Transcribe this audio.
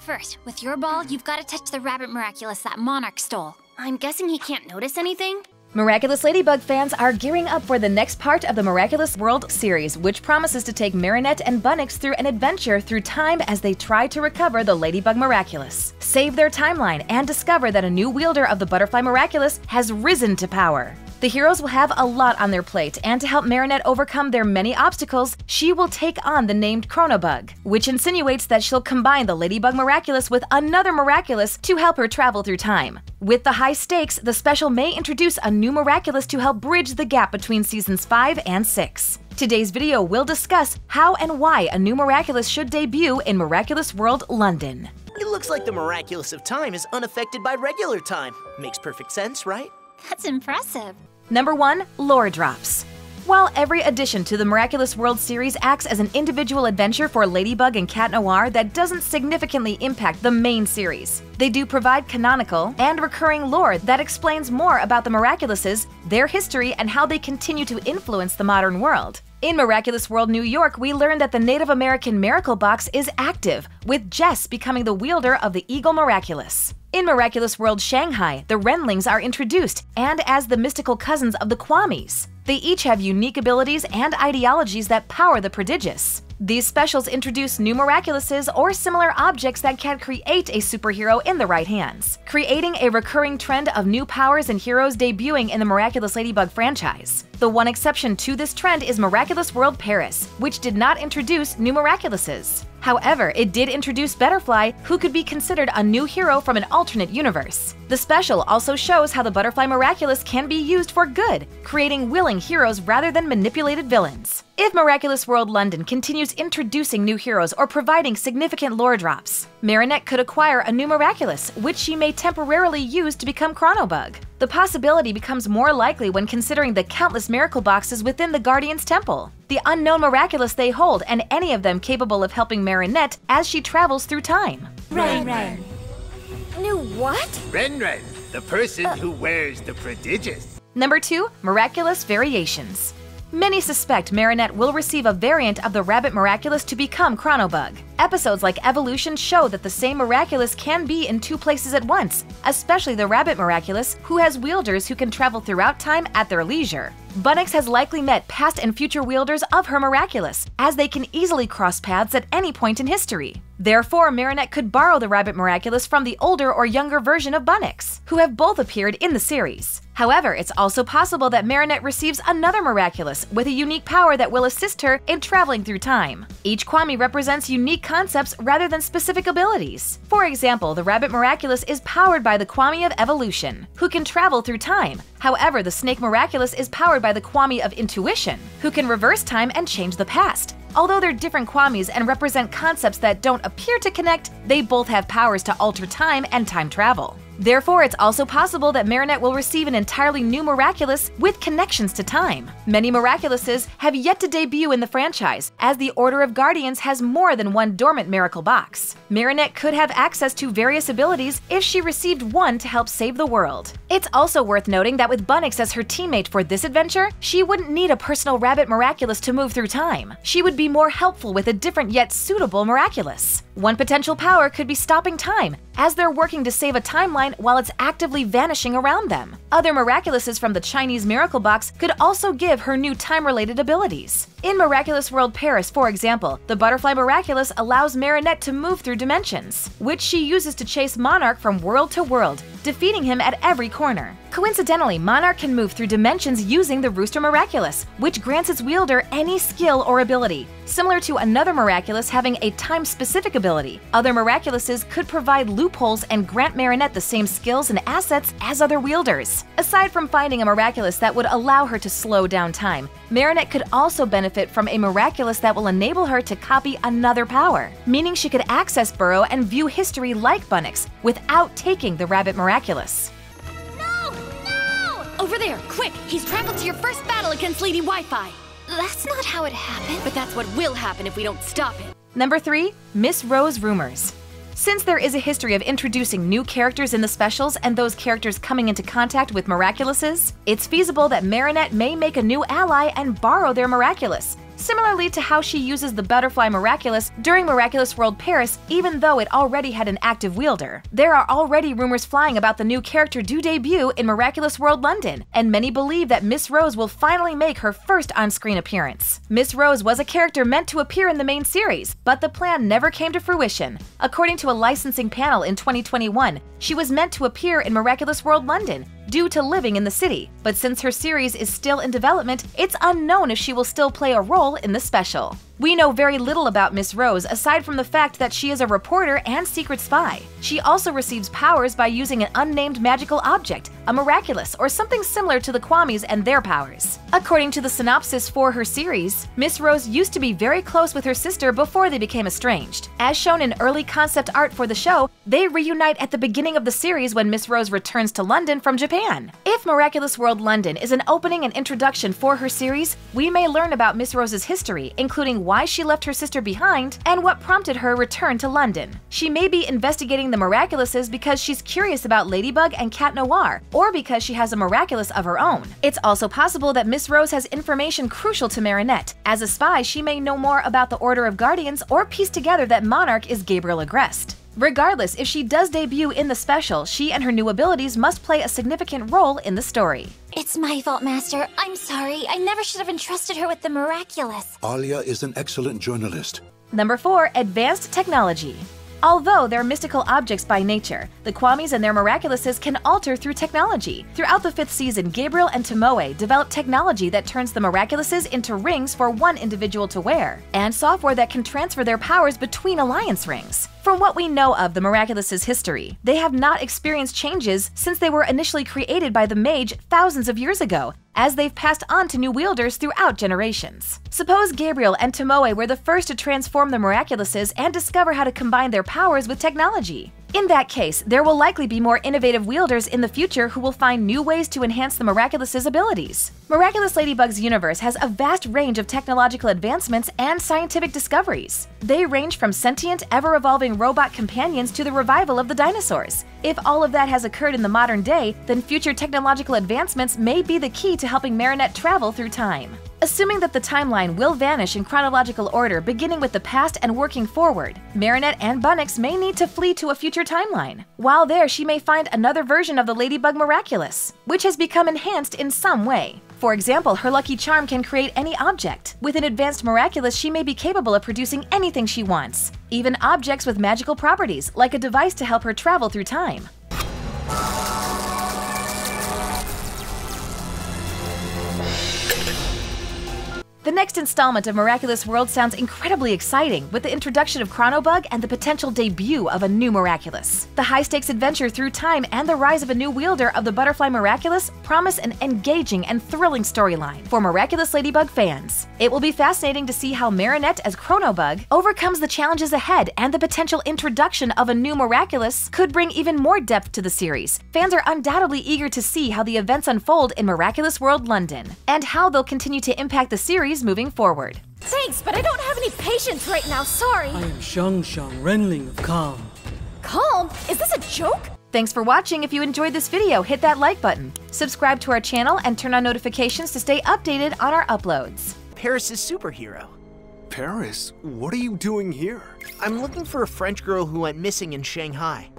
First, with your ball, you've got to touch the Rabbit Miraculous that Monarch stole. I'm guessing he can't notice anything? Miraculous Ladybug fans are gearing up for the next part of the Miraculous World series, which promises to take Marinette and Bunnyx through an adventure through time as they try to recover the Ladybug Miraculous, save their timeline, and discover that a new wielder of the Butterfly Miraculous has risen to power. The heroes will have a lot on their plate, and to help Marinette overcome their many obstacles, she will take on the named Chronobug, which insinuates that she'll combine the Ladybug Miraculous with another Miraculous to help her travel through time. With the high stakes, the special may introduce a new Miraculous to help bridge the gap between seasons 5 and 6. Today's video will discuss how and why a new Miraculous should debut in Miraculous World, London. It looks like the Miraculous of time is unaffected by regular time. Makes perfect sense, right? That's impressive. Number 1. Lore Drops. While every addition to the Miraculous World series acts as an individual adventure for Ladybug and Cat Noir that doesn't significantly impact the main series, they do provide canonical and recurring lore that explains more about the Miraculouses, their history, and how they continue to influence the modern world. In Miraculous World, New York, we learn that the Native American Miracle Box is active, with Jess becoming the wielder of the Eagle Miraculous. In Miraculous World, Shanghai, the Renlings are introduced, and as the mystical cousins of the Kwamis. They each have unique abilities and ideologies that power the prodigious. These specials introduce new Miraculouses or similar objects that can create a superhero in the right hands, creating a recurring trend of new powers and heroes debuting in the Miraculous Ladybug franchise. The one exception to this trend is Miraculous World Paris, which did not introduce new Miraculouses. However, it did introduce Butterfly, who could be considered a new hero from an alternate universe. The special also shows how the Butterfly Miraculous can be used for good, creating willing heroes rather than manipulated villains. If Miraculous World London continues introducing new heroes or providing significant lore drops, Marinette could acquire a new Miraculous, which she may temporarily use to become Chronobug. The possibility becomes more likely when considering the countless miracle boxes within the Guardian's Temple, the unknown Miraculous they hold, and any of them capable of helping Marinette as she travels through time. Ren. New what? Ren, the person who wears the prodigious. Number 2. Miraculous Variations. Many suspect Marinette will receive a variant of the Rabbit Miraculous to become Chronobug. Episodes like Evolution show that the same Miraculous can be in 2 places at once, especially the Rabbit Miraculous, who has wielders who can travel throughout time at their leisure. Bunnyx has likely met past and future wielders of her Miraculous, as they can easily cross paths at any point in history. Therefore, Marinette could borrow the Rabbit Miraculous from the older or younger version of Bunnyx, who have both appeared in the series. However, it's also possible that Marinette receives another Miraculous with a unique power that will assist her in traveling through time. Each Kwami represents unique concepts rather than specific abilities. For example, the Rabbit Miraculous is powered by the Kwami of Evolution, who can travel through time. However, the Snake Miraculous is powered by the Kwami of Intuition, who can reverse time and change the past. Although they're different Kwamis and represent concepts that don't appear to connect, they both have powers to alter time and time travel. Therefore, it's also possible that Marinette will receive an entirely new Miraculous with connections to time. Many Miraculouses have yet to debut in the franchise, as the Order of Guardians has more than one dormant miracle box. Marinette could have access to various abilities if she received one to help save the world. It's also worth noting that with Bunnyx as her teammate for this adventure, she wouldn't need a personal Rabbit Miraculous to move through time. She would be more helpful with a different yet suitable Miraculous. One potential power could be stopping time, as they're working to save a timeline while it's actively vanishing around them. Other Miraculouses from the Chinese Miracle Box could also give her new time-related abilities. In Miraculous World Paris, for example, the Butterfly Miraculous allows Marinette to move through dimensions, which she uses to chase Monarch from world to world, defeating him at every corner. Coincidentally, Monarch can move through dimensions using the Rooster Miraculous, which grants its wielder any skill or ability, similar to another Miraculous having a time-specific ability. Other Miraculouses could provide loopholes and grant Marinette the same skills and assets as other wielders. Aside from finding a Miraculous that would allow her to slow down time, Marinette could also benefit from a Miraculous that will enable her to copy another power, meaning she could access Burrow and view history like Bunnyx without taking the Rabbit Miraculous. No! Over there, quick! He's traveled to your first battle against Lady Wi-Fi. That's not how it happened. But that's what will happen if we don't stop it. Number 3. Miss Rose Rumors. Since there is a history of introducing new characters in the specials and those characters coming into contact with Miraculouses, it's feasible that Marinette may make a new ally and borrow their Miraculous, similarly to how she uses the Butterfly Miraculous during Miraculous World Paris even though it already had an active wielder. There are already rumors flying about the new character due debut in Miraculous World London, and many believe that Miss Rose will finally make her first on-screen appearance. Miss Rose was a character meant to appear in the main series, but the plan never came to fruition. According to a licensing panel in 2021, she was meant to appear in Miraculous World London due to living in the city, but since her series is still in development, it's unknown if she will still play a role in the special. We know very little about Miss Rose aside from the fact that she is a reporter and secret spy. She also receives powers by using an unnamed magical object, a Miraculous, or something similar to the Kwamis and their powers. According to the synopsis for her series, Miss Rose used to be very close with her sister before they became estranged. As shown in early concept art for the show, they reunite at the beginning of the series when Miss Rose returns to London from Japan. If Miraculous World London is an opening and introduction for her series, we may learn about Miss Rose's history, including why she left her sister behind and what prompted her return to London. She may be investigating the Miraculouses because she's curious about Ladybug and Cat Noir, or because she has a Miraculous of her own. It's also possible that Miss Rose has information crucial to Marinette. As a spy, she may know more about the Order of Guardians or piece together that Monarch is Gabriel Agreste. Regardless, if she does debut in the special, she and her new abilities must play a significant role in the story. It's my fault, Master. I'm sorry. I never should have entrusted her with the Miraculous. Alia is an excellent journalist. Number 4. Advanced Technology. Although they're mystical objects by nature, the Kwamis and their Miraculouses can alter through technology. Throughout the 5th season, Gabriel and Tomoe developed technology that turns the Miraculouses into rings for one individual to wear, and software that can transfer their powers between alliance rings. From what we know of the Miraculouses' history, they have not experienced changes since they were initially created by the mage thousands of years ago, as they've passed on to new wielders throughout generations. Suppose Gabriel and Tomoe were the first to transform the Miraculouses and discover how to combine their powers with technology. In that case, there will likely be more innovative wielders in the future who will find new ways to enhance the Miraculous's abilities. Miraculous Ladybug's universe has a vast range of technological advancements and scientific discoveries. They range from sentient, ever-evolving robot companions to the revival of the dinosaurs. If all of that has occurred in the modern day, then future technological advancements may be the key to helping Marinette travel through time. Assuming that the timeline will vanish in chronological order beginning with the past and working forward, Marinette and Bunnyx may need to flee to a future timeline. While there, she may find another version of the Ladybug Miraculous, which has become enhanced in some way. For example, her lucky charm can create any object. With an advanced Miraculous, she may be capable of producing anything she wants, even objects with magical properties, like a device to help her travel through time. The next installment of Miraculous World sounds incredibly exciting, with the introduction of Chronobug and the potential debut of a new Miraculous. The high-stakes adventure through time and the rise of a new wielder of the Butterfly Miraculous promise an engaging and thrilling storyline for Miraculous Ladybug fans. It will be fascinating to see how Marinette as Chronobug overcomes the challenges ahead, and the potential introduction of a new Miraculous could bring even more depth to the series. Fans are undoubtedly eager to see how the events unfold in Miraculous World London, and how they'll continue to impact the series moving forward. Thanks, but I don't have any patience right now, sorry. I am Shang Renling of Calm. Calm? Is this a joke? Thanks for watching. If you enjoyed this video, hit that like button, subscribe to our channel, and turn on notifications to stay updated on our uploads. Paris' superhero. Paris? What are you doing here? I'm looking for a French girl who went missing in Shanghai.